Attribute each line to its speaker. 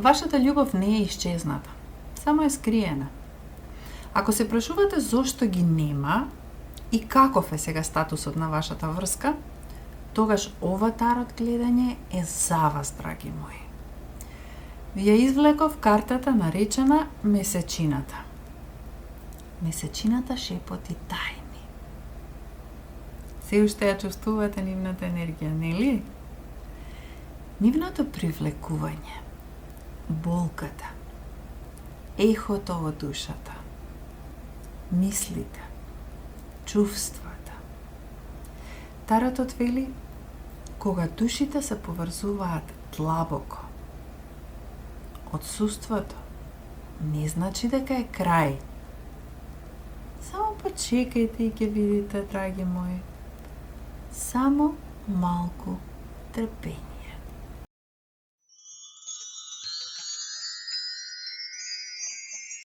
Speaker 1: Вашата љубов не е исчезната, само е скриена. Ако се прашувате зошто ги нема и каков е сега статусот на вашата врска, тогаш ова тарот гледање е за вас, драги мои. Ви ја извлеков картата наречена Месечината. Месечината шепоти тајни. Се уште ја чувствувате нивната енергија, нели? Нивното привлекување, болката, ехото во душата, мислите, чувствата. Таротот вели, кога душите се поврзуваат длабоко, отсуството не значи дека е крај. Само почекајте и ќе видите, драги мои. Само малку трпење.